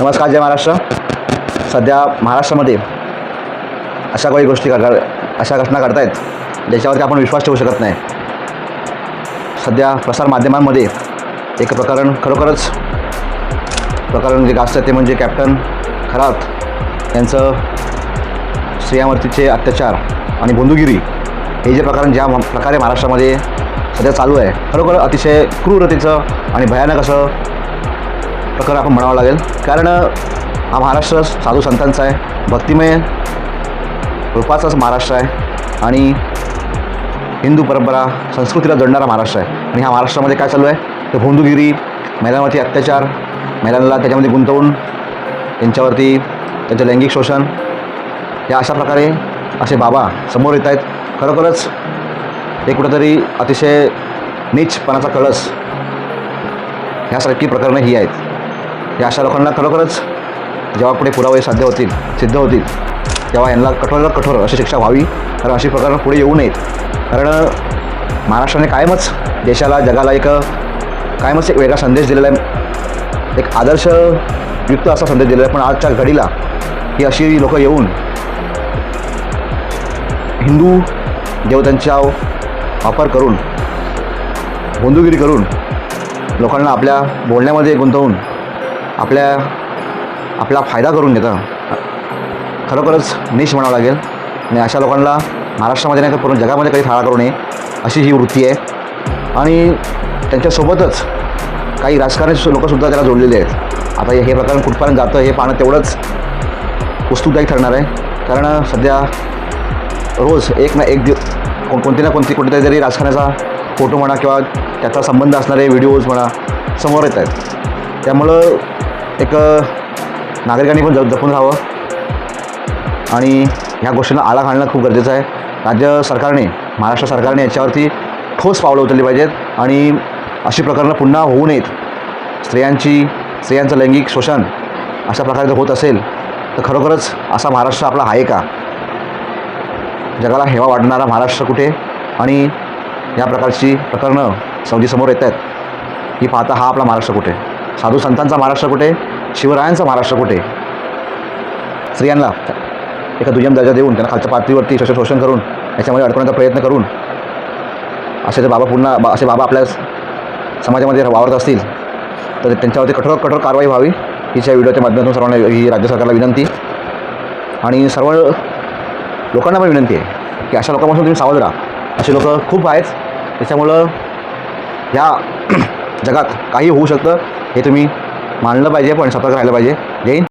नमस्कार, जय महाराष्ट्र. सध्या महाराष्ट्रामध्ये अशा काही गोष्टी अशा घटना घडत आहेत ज्याच्यावरती आपण विश्वास ठेवू शकत नाही. सध्या प्रसारमाध्यमांमध्ये एक खरोखरच प्रकरण जे गाजतं ते म्हणजे कॅप्टन खरात यांचं स्त्रियांवरतीचे अत्याचार आणि बंधुगिरी हे जे प्रकरण ज्या प्रकारे महाराष्ट्रामध्ये सध्या चालू आहे, खरोखर अतिशय क्रूरतेचं आणि भयानक असं प्रकरण आपण म्हणावं लागेल. कारण हा महाराष्ट्र साधू संतांचा आहे, भक्तिमय रूपाचाच महाराष्ट्र आहे आणि हिंदू परंपरा संस्कृतीला जडणारा महाराष्ट्र आहे. आणि ह्या महाराष्ट्रामध्ये काय चालू आहे तर बंधुगिरी, महिलांवरती अत्याचार, महिलांना त्याच्यामध्ये गुंतवून त्यांच्यावरती त्यांचं लैंगिक शोषण, या अशा प्रकारे असे बाबा समोर येत आहेत. खरोखरच हे कुठंतरी अतिशय नीचपणाचा कळस ह्यासारखी प्रकरणं ही आहेत. या अशा लोकांना खरोखरच जेव्हा पुढे पुरावे सिद्ध होतील तेव्हा यांना कठोर अशी शिक्षा व्हावी. कारण अशी प्रकरणं पुढे येऊ नयेत. कारण महाराष्ट्राने कायमच देशाला, जगाला कायमच एक वेगळा संदेश दिलेला आहे, एक आदर्शयुक्त असा संदेश दिलेला आहे. पण आजच्या घडीला ही अशी लोकं येऊन हिंदू देवतांचा वापर करून, बंधुगिरी करून लोकांना आपल्या बोलण्यामध्ये गुंतवून आपला फायदा करून घेतं. खरोखरच नीच म्हणावं लागेल. आणि अशा लोकांना महाराष्ट्रामध्ये नाही तर पूर्ण जगामध्ये कधी थाळा करू नये अशी ही वृत्ती आहे. आणि त्यांच्यासोबतच काही राजकारणी लोकंसुद्धा त्याला जोडलेले आहेत. आता हे प्रकरण कुठपर्यंत जातं हे पाहणं तेवढंच उत्सुकदायी ठरणार आहे. कारण सध्या रोज एक ना एक कुठेतरी जरी राजकारणाचा फोटो म्हणा किंवा त्याचा संबंध असणारे व्हिडिओज म्हणा समोर येत आहेत. त्यामुळं एक नागरिकांनी पण जपून राहावं आणि ह्या गोष्टींना आळा घालणं खूप गरजेचं आहे. राज्य सरकारने, महाराष्ट्र सरकारने याच्यावरती ठोस पावलं उचलली पाहिजेत आणि अशी प्रकरणं पुन्हा होऊ नयेत. स्त्रियांचं लैंगिक शोषण अशा प्रकारे जर होत असेल तर खरोखरच असा महाराष्ट्र आपला आहे का? जगाला हेवा वाढणारा महाराष्ट्र कुठे? आणि या प्रकारची प्रकरणं समोर येत आहेत ही पाहता हा आपला महाराष्ट्र कुठे? साधू संतांचा महाराष्ट्र कुठे? शिवरायांचा महाराष्ट्र कुठे? स्त्रियांना एका दुय्यम दर्जा देऊन त्यांना खालच्या पातळीवरती शोषण करून याच्यामध्ये अडकवण्याचा प्रयत्न करून असे जर असे बाबा आपल्या समाजामध्ये वावरत असतील तर त्यांच्यावरती कठोर कारवाई व्हावी हीच्या व्हिडिओच्या माध्यमातून सर्वांना ही राज्य सरकारला विनंती आणि सर्व लोकांना पण विनंती आहे की अशा लोकांपासून तुम्ही सावध राहा. असे लोक खूप आहेत. त्याच्यामुळं ह्या जगात काही होऊ शकतं हे तुम्ही मानलं पाहिजे, पण सतर्क राहिलं पाहिजे. जय हिंद.